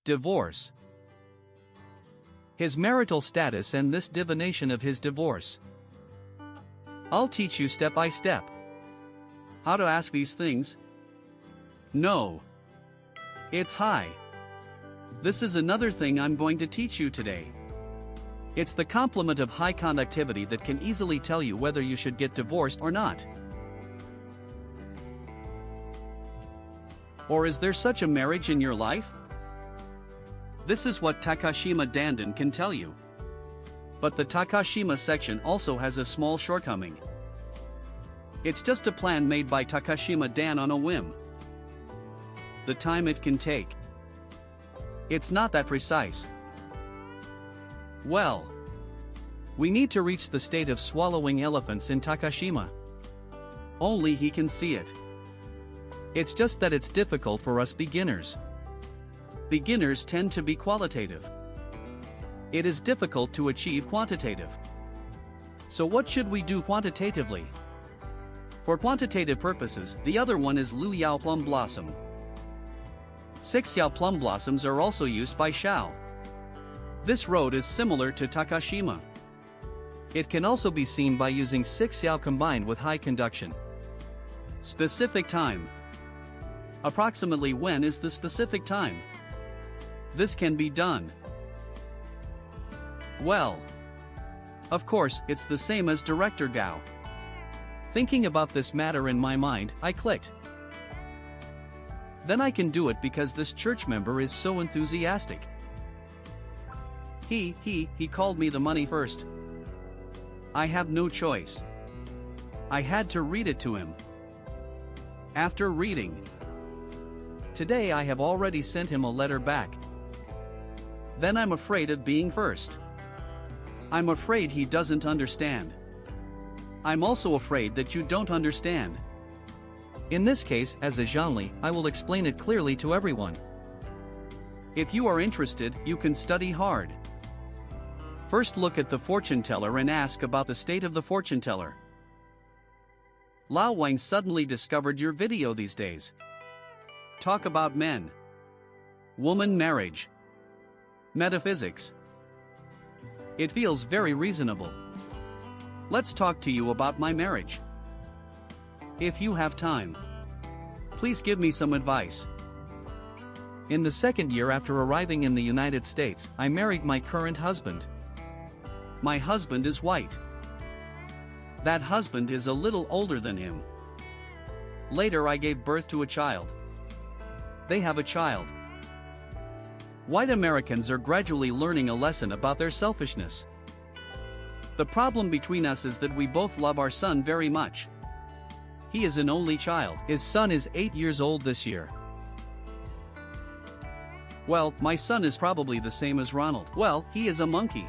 Divorce. His marital status and this divination of his divorce. I'll teach you step by step. How to ask these things? No. It's high. This is another thing I'm going to teach you today. It's the complement of high conductivity that can easily tell you whether you should get divorced or not. Or is there such a marriage in your life? This is what Takashima Dandan can tell you. But the Takashima section also has a small shortcoming. It's just a plan made by Takashima Dan on a whim. The time it can take. It's not that precise. Well, we need to reach the state of swallowing elephants in Takashima. Only he can see it. It's just that it's difficult for us beginners. Beginners tend to be qualitative. It is difficult to achieve quantitative. So what should we do quantitatively? For quantitative purposes, the other one is Lu Yao plum blossom. 6 Yao plum blossoms are also used by Shao. This road is similar to Takashima. It can also be seen by using 6 Yao combined with high conduction. Specific time. Approximately when is the specific time? This can be done. Well, of course, it's the same as Director Gao. Thinking about this matter in my mind, I clicked. Then I can do it because this church member is so enthusiastic. He called me the money first. I have no choice. I had to read it to him. After reading, today I have already sent him a letter back. Then I'm afraid of being first. I'm afraid he doesn't understand. I'm also afraid that you don't understand. In this case, as a Zhangli, I will explain it clearly to everyone. If you are interested, you can study hard. First look at the fortune teller and ask about the state of the fortune teller. Lao Wang suddenly discovered your video these days. Talk about men, woman marriage, metaphysics. It feels very reasonable. Let's talk to you about my marriage. If you have time, please give me some advice. In the second year after arriving in the United States, I married my current husband. My husband is white. That husband is a little older than him. Later I gave birth to a child. They have a child. White Americans are gradually learning a lesson about their selfishness. The problem between us is that we both love our son very much. He is an only child. His son is 8 years old this year. Well, my son is probably the same as Ronald. Well, he is a monkey.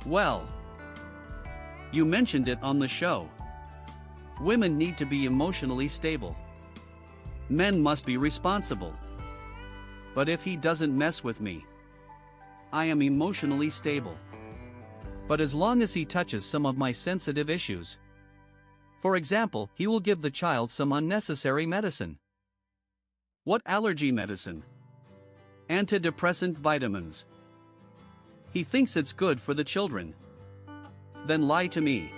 Well, you mentioned it on the show. Women need to be emotionally stable. Men must be responsible. But if he doesn't mess with me, I am emotionally stable. But as long as he touches some of my sensitive issues, for example, he will give the child some unnecessary medicine. What allergy medicine? Antidepressant vitamins. He thinks it's good for the children. Then lie to me.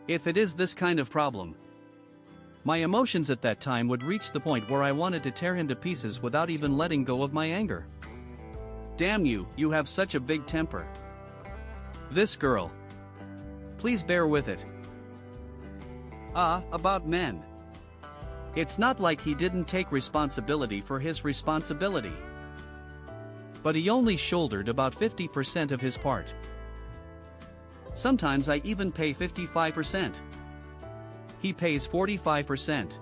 If it is this kind of problem, my emotions at that time would reach the point where I wanted to tear him to pieces without even letting go of my anger. Damn you, you have such a big temper. This girl. Please bear with it. About men. It's not like he didn't take responsibility for his responsibility. But he only shouldered about 50% of his part. Sometimes I even pay 55%. He pays 45%.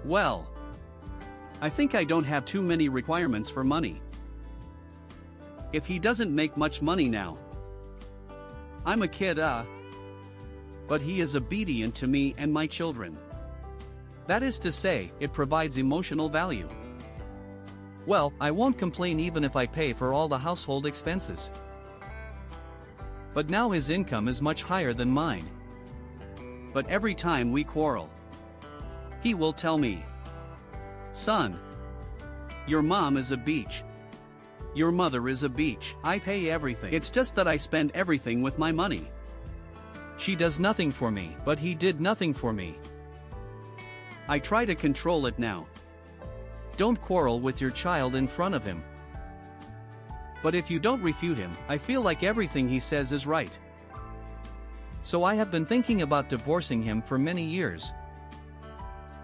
Well, I think I don't have too many requirements for money. If he doesn't make much money now, I'm a kid, but he is obedient to me and my children. That is to say, it provides emotional value. Well, I won't complain even if I pay for all the household expenses. But now his income is much higher than mine. But every time we quarrel, he will tell me, Son. Your mom is a beach. Your mother is a beach. I pay everything. It's just that I spend everything with my money. She does nothing for me, but he did nothing for me. I try to control it now. Don't quarrel with your child in front of him. But if you don't refute him, I feel like everything he says is right. So I have been thinking about divorcing him for many years.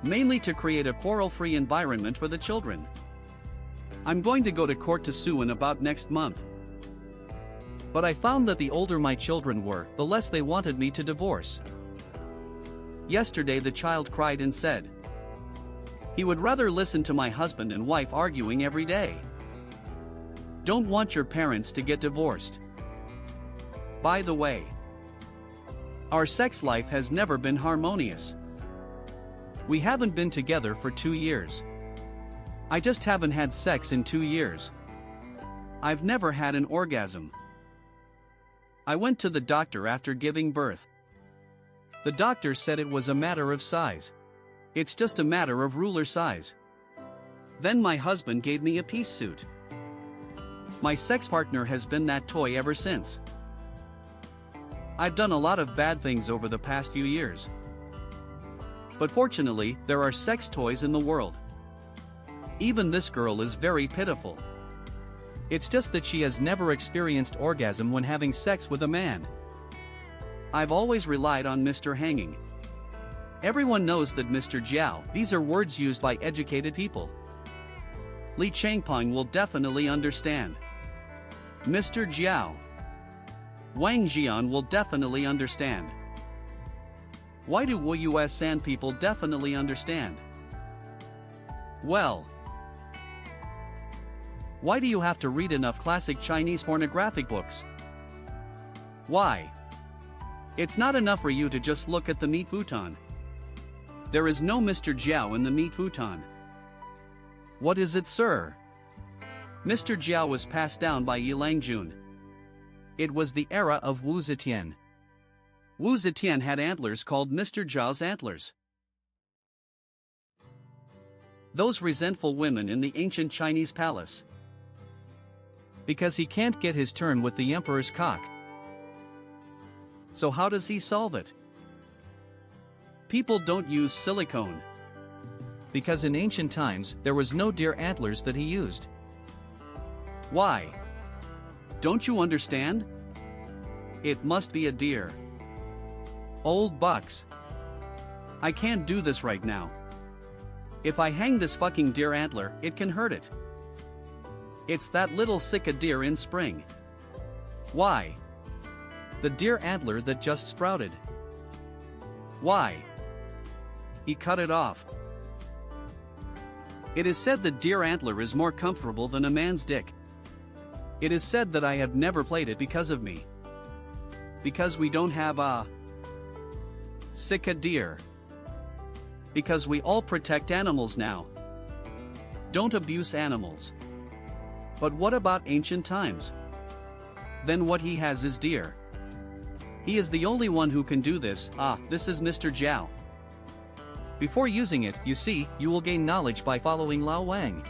Mainly to create a quarrel-free environment for the children. I'm going to go to court to sue in about next month. But I found that the older my children were, the less they wanted me to divorce. Yesterday the child cried and said he would rather listen to my husband and wife arguing every day. Don't want your parents to get divorced. By the way, our sex life has never been harmonious. We haven't been together for 2 years. I just haven't had sex in 2 years. I've never had an orgasm. I went to the doctor after giving birth. The doctor said it was a matter of size. It's just a matter of ruler size. Then my husband gave me a peace suit. My sex partner has been that toy ever since. I've done a lot of bad things over the past few years. But fortunately, there are sex toys in the world. Even this girl is very pitiful. It's just that she has never experienced orgasm when having sex with a man. I've always relied on Mr. Hanging. Everyone knows that Mr. Jiao, these are words used by educated people. Li Changpeng will definitely understand. Mr. Jiao. Wang Jian will definitely understand. Why do Wu San people definitely understand? Well, why do you have to read enough classic Chinese pornographic books? Why? It's not enough for you to just look at the meat futon. There is no Mr. Jiao in the meat futon. What is it, sir? Mr. Jiao was passed down by Yilang Jun. It was the era of Wu Zetian. Wu Zetian had antlers called Mr. Jiao's antlers. Those resentful women in the ancient Chinese palace. Because he can't get his turn with the emperor's cock. So how does he solve it? People don't use silicone. Because in ancient times, there was no deer antlers that he used. Why? Don't you understand? It must be a deer. Old bucks. I can't do this right now. If I hang this fucking deer antler, it can hurt it. It's that little sicka deer in spring. Why? The deer antler that just sprouted. Why? He cut it off. It is said that deer antler is more comfortable than a man's dick. It is said that I have never played it because of me. Because we don't have a sicka deer. Because we all protect animals now. Don't abuse animals. But what about ancient times? Then what he has is deer. He is the only one who can do this. This is Mr. Jiao. Before using it, you see, you will gain knowledge by following Lao Wang.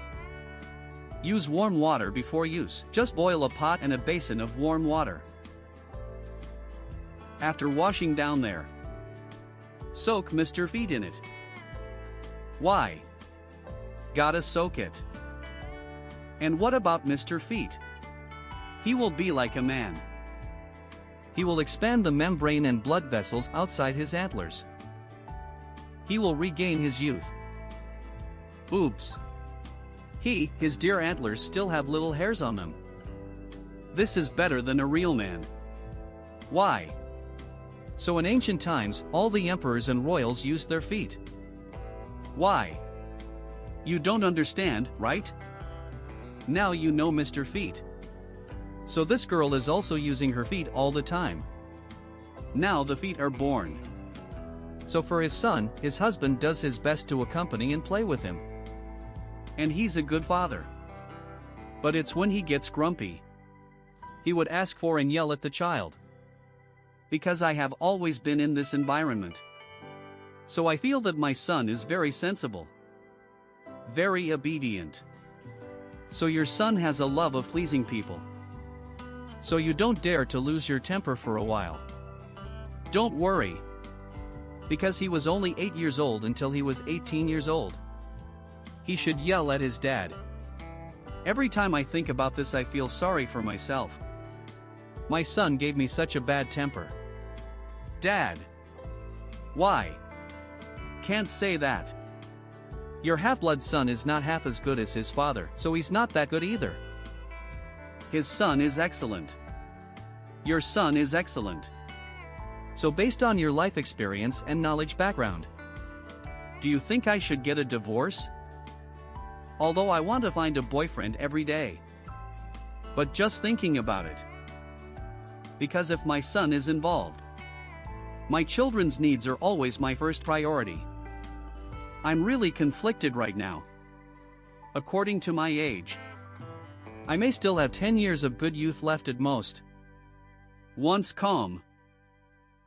Use warm water before use. Just boil a pot and a basin of warm water. After washing down there, soak Mr. Feet in it. Why? Gotta soak it. And what about Mr. Feet? He will be like a man. He will expand the membrane and blood vessels outside his antlers. He will regain his youth. Oops. His deer antlers still have little hairs on them. This is better than a real man. Why? So in ancient times, all the emperors and royals used their feet. Why? You don't understand, right? Now you know Mr. Feet. So this girl is also using her feet all the time. Now the feet are born. So for his son, his husband does his best to accompany and play with him. And he's a good father. But it's when he gets grumpy. He would ask for and yell at the child. Because I have always been in this environment. So I feel that my son is very sensible. Very obedient. So your son has a love of pleasing people. So you don't dare to lose your temper for a while. Don't worry. Because he was only 8 years old until he was 18 years old. He should yell at his dad. Every time I think about this, I feel sorry for myself. My son gave me such a bad temper. Dad. Why? Can't say that. Your half-blood son is not half as good as his father, so he's not that good either. His son is excellent. Your son is excellent. So based on your life experience and knowledge background, do you think I should get a divorce? Although I want to find a boyfriend every day. But just thinking about it. Because if my son is involved, my children's needs are always my first priority. I'm really conflicted right now. According to my age, I may still have 10 years of good youth left at most. Once calm,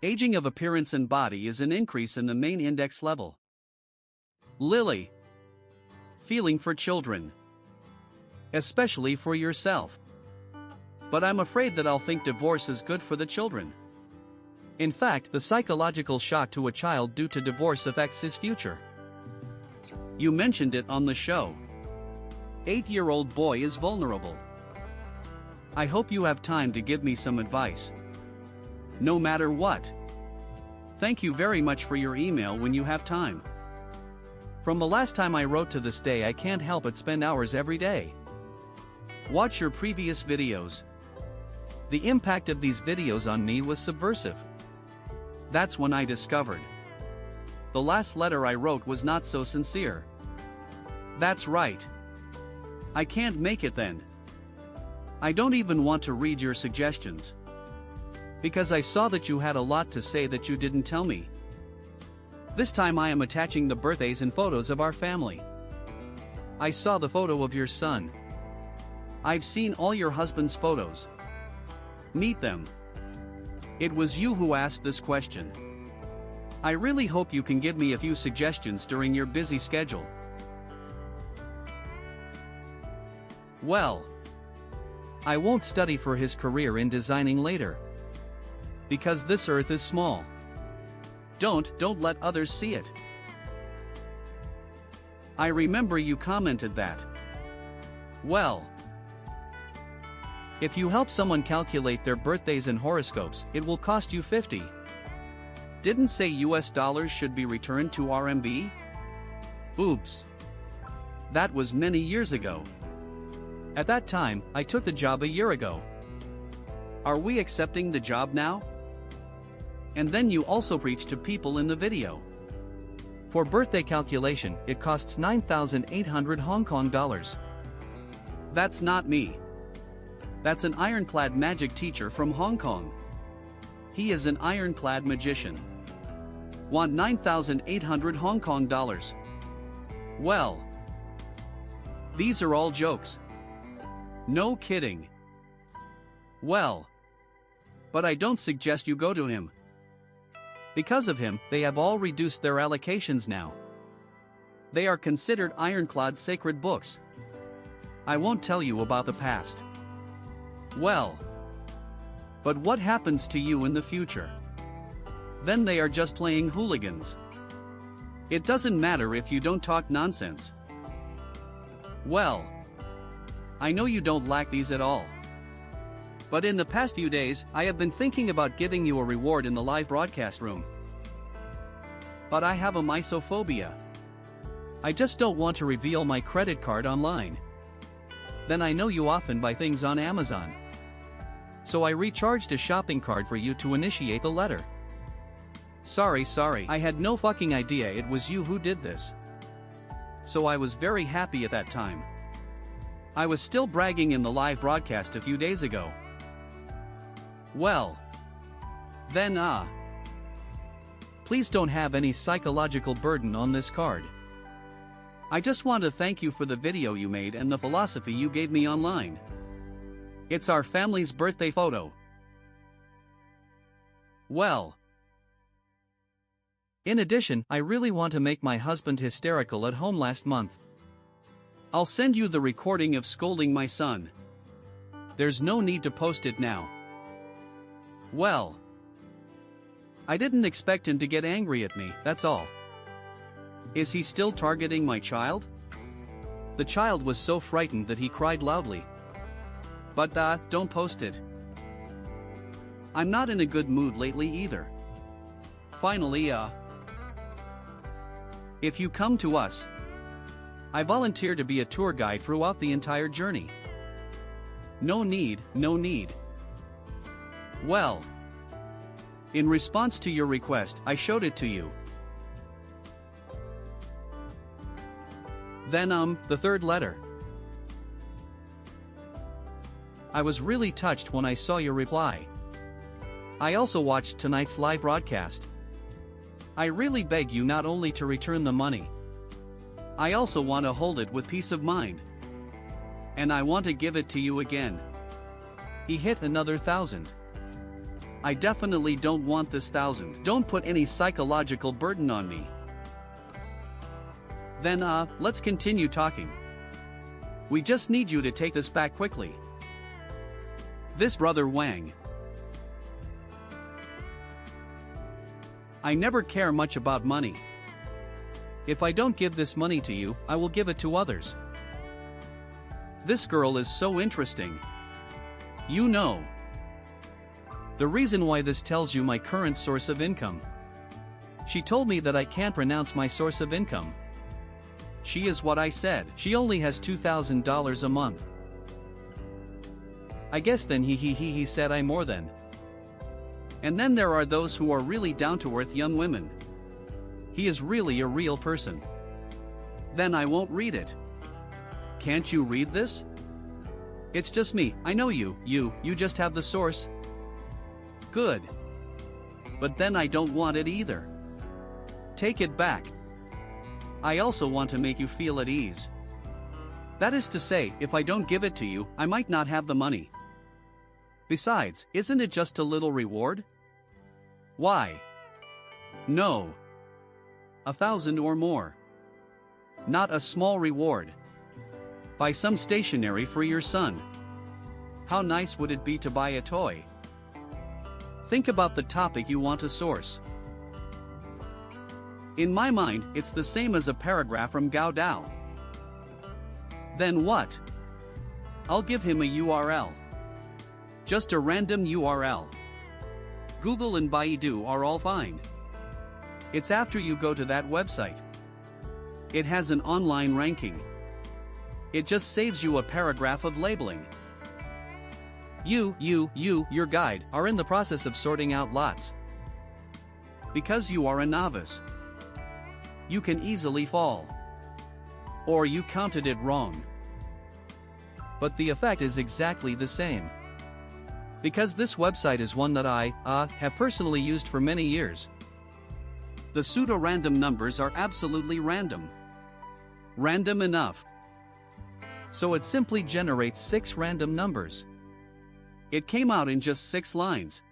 aging of appearance and body is an increase in the main index level. Lily. Feeling for children. Especially for yourself. But I'm afraid that I'll think divorce is good for the children. In fact, the psychological shock to a child due to divorce affects his future. You mentioned it on the show. 8-year-old boy is vulnerable. I hope you have time to give me some advice. No matter what. Thank you very much for your email when you have time. From the last time I wrote to this day, I can't help but spend hours every day. Watch your previous videos. The impact of these videos on me was subversive. That's when I discovered the last letter I wrote was not so sincere. That's right. I can't make it then. I don't even want to read your suggestions. Because I saw that you had a lot to say that you didn't tell me. This time I am attaching the birthdays and photos of our family. I saw the photo of your son. I've seen all your husband's photos. Meet them. It was you who asked this question. I really hope you can give me a few suggestions during your busy schedule. Well, I won't study for his career in designing later. Because this earth is small. Don't let others see it. I remember you commented that. Well, if you help someone calculate their birthdays and horoscopes, it will cost you 50. Didn't say US dollars should be returned to RMB? Oops. That was many years ago. At that time, I took the job a year ago. Are we accepting the job now? And then you also preach to people in the video. For birthday calculation, it costs 9,800 Hong Kong dollars. That's not me. That's an ironclad magic teacher from Hong Kong. He is an ironclad magician. Want 9,800 Hong Kong dollars. Well, these are all jokes. No kidding. Well, but I don't suggest you go to him. Because of him, they have all reduced their allocations now. They are considered ironclad sacred books. I won't tell you about the past. Well, but what happens to you in the future? Then they are just playing hooligans. It doesn't matter if you don't talk nonsense. Well, I know you don't like these at all. But in the past few days, I have been thinking about giving you a reward in the live broadcast room. But I have a misophobia. I just don't want to reveal my credit card online. Then I know you often buy things on Amazon. So I recharged a shopping card for you to initiate the letter. Sorry, I had no fucking idea it was you who did this. So I was very happy at that time. I was still bragging in the live broadcast a few days ago. Well, then please don't have any psychological burden on this card. I just want to thank you for the video you made and the philosophy you gave me online. It's our family's birthday photo. Well, in addition, I really want to make my husband hysterical at home last month. I'll send you the recording of scolding my son. There's no need to post it now. Well, I didn't expect him to get angry at me, that's all. Is he still targeting my child? The child was so frightened that he cried loudly. But don't post it. I'm not in a good mood lately either. Finally, if you come to us, I volunteer to be a tour guide throughout the entire journey. No need, no need. Well, in response to your request, I showed it to you. Then, the third letter. I was really touched when I saw your reply. I also watched tonight's live broadcast. I really beg you not only to return the money. I also want to hold it with peace of mind. And I want to give it to you again. He hit another 1,000. I definitely don't want this 1,000. Don't put any psychological burden on me. Then let's continue talking. We just need you to take this back quickly. This brother Wang. I never care much about money. If I don't give this money to you, I will give it to others. This girl is so interesting. You know. The reason why this tells you my current source of income. She told me that I can't pronounce my source of income. She is what I said. She only has $2,000 a month. I guess then he said I more than. And then there are those who are really down-to-earth young women. He is really a real person. Then I won't read it. Can't you read this? It's just me, I know you just have the source. Good. But then I don't want it either. Take it back. I also want to make you feel at ease. That is to say, if I don't give it to you, I might not have the money. Besides, isn't it just a little reward? Why? No. 1,000 or more. Not a small reward. Buy some stationery for your son. How nice would it be to buy a toy? Think about the topic you want to source. In my mind, it's the same as a paragraph from Gao Dao. Then what? I'll give him a URL. Just a random URL. Google and Baidu are all fine. It's after you go to that website. It has an online ranking. It just saves you a paragraph of labeling. Your guide, are in the process of sorting out lots. Because you are a novice. You can easily fall. Or you counted it wrong. But the effect is exactly the same. Because this website is one that I have personally used for many years. The pseudo-random numbers are absolutely random. Random enough. So it simply generates 6 random numbers. It came out in just 6 lines.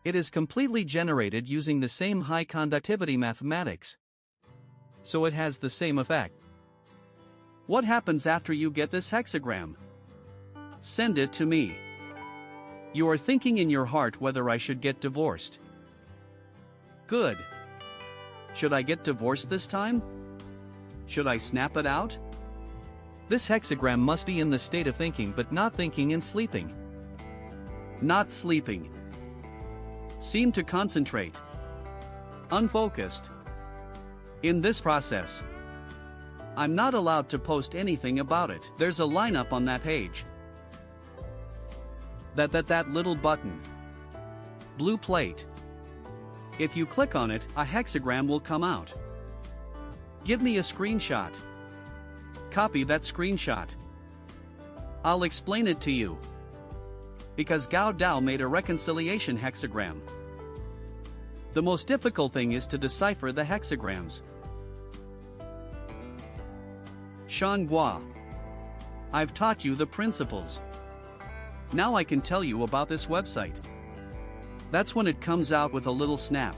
It is completely generated using the same high conductivity mathematics. So it has the same effect. What happens after you get this hexagram? Send it to me. You are thinking in your heart whether I should get divorced. Good. Should I get divorced this time? Should I snap it out? This hexagram must be in the state of thinking but not thinking and sleeping. Not sleeping. Seem to concentrate. Unfocused. In this process, I'm not allowed to post anything about it. There's a lineup on that page. That little button. Blue plate. If you click on it, a hexagram will come out. Give me a screenshot. Copy that screenshot. I'll explain it to you. Because Gao Dao made a reconciliation hexagram. The most difficult thing is to decipher the hexagrams. Shanghua. I've taught you the principles. Now I can tell you about this website. That's when it comes out with a little snap.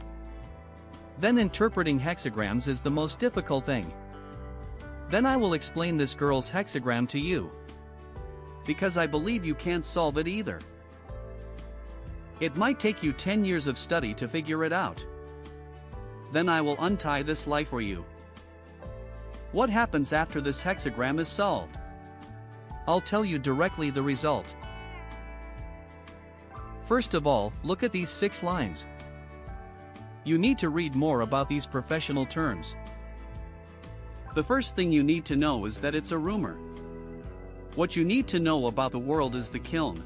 Then interpreting hexagrams is the most difficult thing. Then I will explain this girl's hexagram to you. Because I believe you can't solve it either. It might take you 10 years of study to figure it out. Then I will untie this lie for you. What happens after this hexagram is solved? I'll tell you directly the result. First of all, look at these 6 lines. You need to read more about these professional terms. The first thing you need to know is that it's a rumor. What you need to know about the world is the kiln.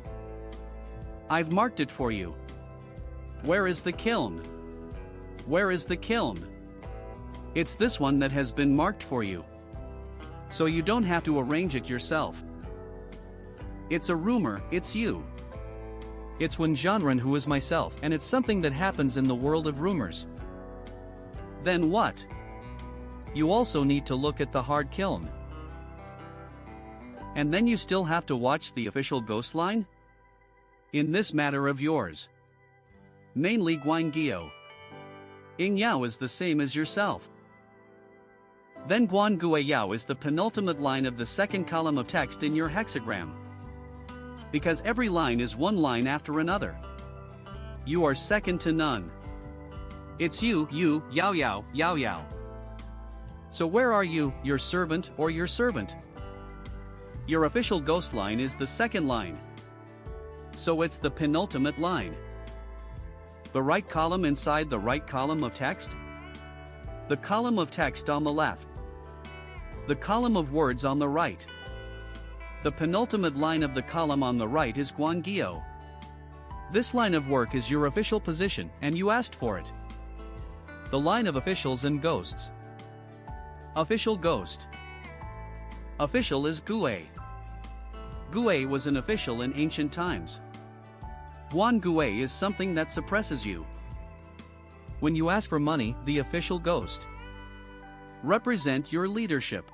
I've marked it for you. Where is the kiln? Where is the kiln? It's this one that has been marked for you. So you don't have to arrange it yourself. It's a rumor, it's you. It's Wenjianren who is myself, and it's something that happens in the world of rumors. Then what? You also need to look at the hard kiln. And then you still have to watch the official ghost line? In this matter of yours. Mainly Guangguo. Ying Yao is the same as yourself. Then Guangguo Yao is the penultimate line of the second column of text in your hexagram. Because every line is one line after another. You are second to none. It's you, Yao Yao, Yao Yao. So where are you, your servant or your servant? Your official ghost line is the second line. So it's the penultimate line. The right column inside the right column of text? The column of text on the left. The column of words on the right. The penultimate line of the column on the right is Guangguo. This line of work is your official position, and you asked for it. The line of officials and ghosts. Official ghost. Official is Gui. Gui was an official in ancient times. Guangguo is something that suppresses you. When you ask for money, the official ghost. Represent your leadership.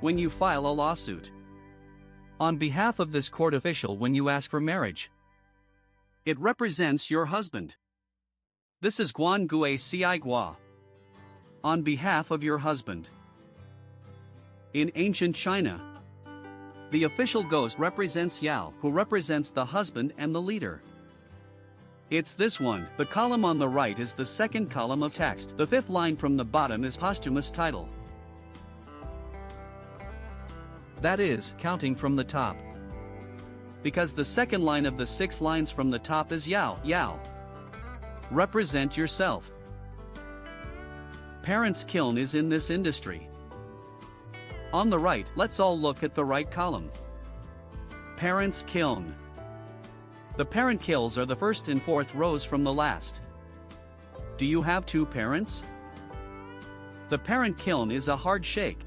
When you file a lawsuit. On behalf of this court official when you ask for marriage. It represents your husband. This is Guangguo Ci Gua. On behalf of your husband. In ancient China, the official ghost represents Yao, who represents the husband and the leader. It's this one. The column on the right is the second column of text. The fifth line from the bottom is posthumous title. That is, counting from the top. Because the second line of the 6 lines from the top is Yao, Yao. Represent yourself. Parents' kiln is in this industry. On the right, let's all look at the right column. Parents' kiln. The parent kilns are the first and fourth rows from the last. Do you have 2 parents? The parent kiln is a hard shake.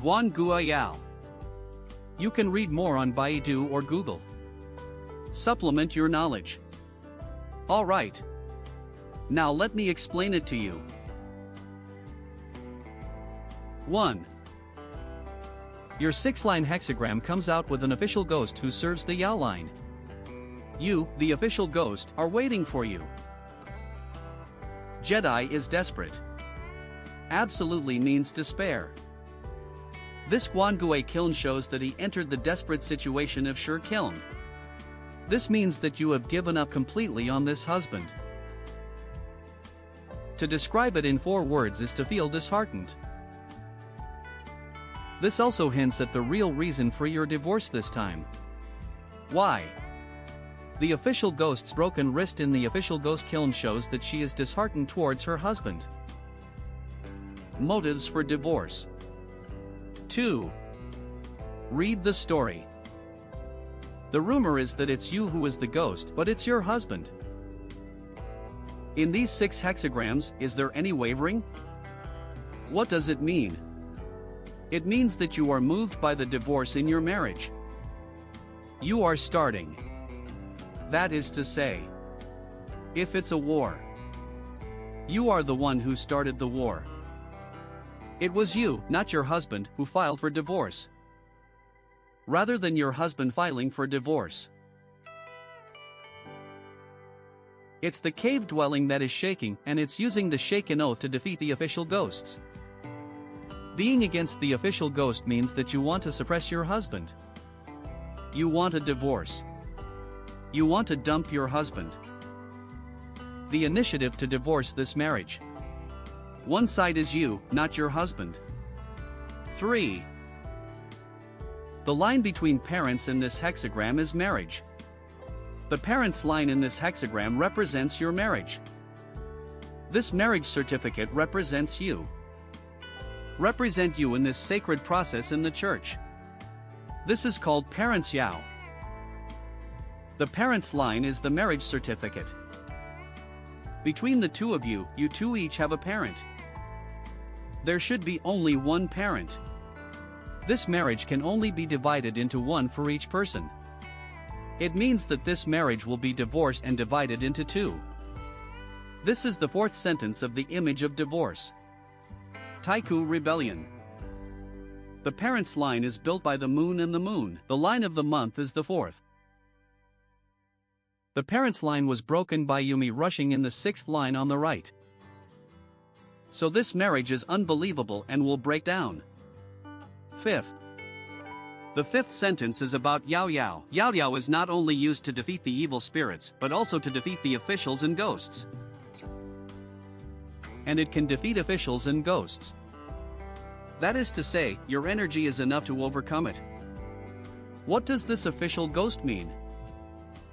Guangguo Yao. You can read more on Baidu or Google. Supplement your knowledge. Alright. Now let me explain it to you. 1. Your 6-line hexagram comes out with an official ghost who serves the Yao line. You, the official ghost, are waiting for you. Jedi is desperate. Absolutely means despair. This Guangguo kiln shows that he entered the desperate situation of Shi kiln. This means that you have given up completely on this husband. To describe it in 4 words is to feel disheartened. This also hints at the real reason for your divorce this time. Why? The official ghost's broken wrist in the official ghost kiln shows that she is disheartened towards her husband. Motives for divorce. 2. Read the story. The rumor is that it's you who is the ghost, but it's your husband. In these 6 hexagrams, is there any wavering? What does it mean? It means that you are moved by the divorce in your marriage. You are starting. That is to say, if it's a war, you are the one who started the war. It was you, not your husband, who filed for divorce. Rather than your husband filing for divorce. It's the cave dwelling that is shaking, and it's using the shaken oath to defeat the official ghosts. Being against the official ghost means that you want to suppress your husband. You want a divorce. You want to dump your husband. The initiative to divorce this marriage. One side is you, not your husband. 3. The line between parents in this hexagram is marriage. The parents line in this hexagram represents your marriage. This marriage certificate represents you. Represent you in this sacred process in the church. This is called Parents Yao. The parents line is the marriage certificate. Between the two of you, you two each have a parent. There should be only one parent. This marriage can only be divided into one for each person. It means that this marriage will be divorced and divided into two. This is the fourth sentence of the image of divorce. Taiku Rebellion. The parents' line is built by the moon and the moon. The line of the month is the fourth. The parents' line was broken by Yumi rushing in the sixth line on the right. So this marriage is unbelievable and will break down. Fifth. The fifth sentence is about Yao Yao. Yao Yao is not only used to defeat the evil spirits, but also to defeat the officials and ghosts. And it can defeat officials and ghosts. That is to say, your energy is enough to overcome it. What does this official ghost mean?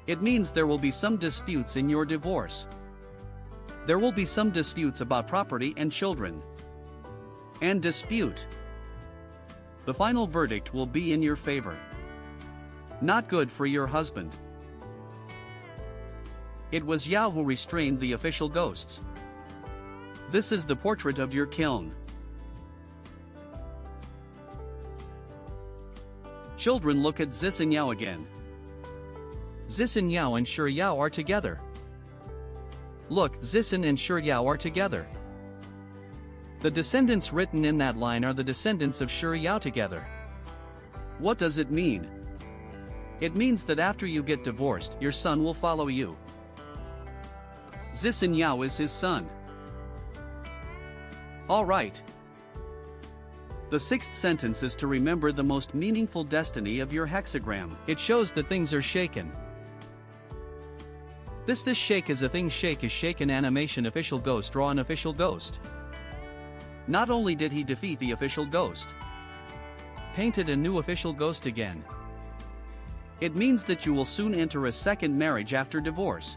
It means there will be some disputes in your divorce. There will be some disputes about property and children. And dispute. The final verdict will be in your favor. Not good for your husband. It was Yao who restrained the official ghosts. This is the portrait of your kiln. Children, look at Zis and Yao again. Zis and Yao and Shi Yao are together. Look, Zis and Shi Yao are together. The descendants written in that line are the descendants of Shi Yao together. What does it mean? It means that after you get divorced, your son will follow you. Zis and Yao is his son. All right. The sixth sentence is to remember the most meaningful destiny of your hexagram. It shows that things are shaken. This shake is a thing. Shake is shaken animation. Official ghost. Draw an official ghost. Not only did he defeat the official ghost, painted a new official ghost again. It means that you will soon enter a second marriage after divorce.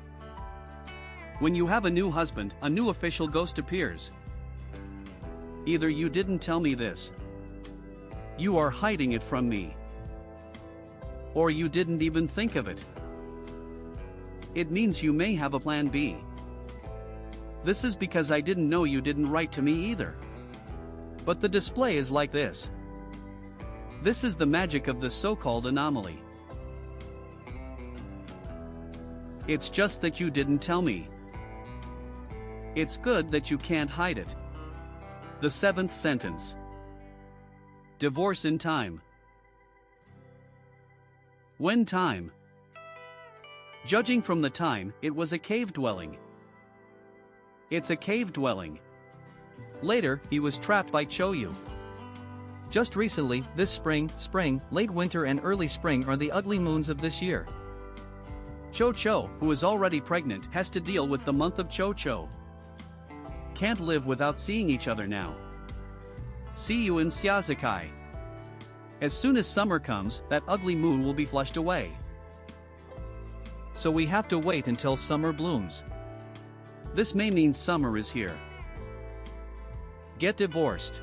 When you have a new husband, a new official ghost appears. Either you didn't tell me this, you are hiding it from me, or you didn't even think of it. It means you may have a plan B. This is because I didn't know you didn't write to me either. But the display is like this. This is the magic of the so-called anomaly. It's just that you didn't tell me. It's good that you can't hide it. The seventh sentence. Divorce in time. When time? Judging from the time, it was a cave dwelling. It's a cave dwelling. Later, he was trapped by Choyu. Just recently, this spring, late winter and early spring are the ugly moons of this year. Cho, who is already pregnant, has to deal with the month of Cho. Can't live without seeing each other now. See you in Xiazakai. As soon as summer comes, that ugly moon will be flushed away. So we have to wait until summer blooms. This may mean summer is here. Get divorced.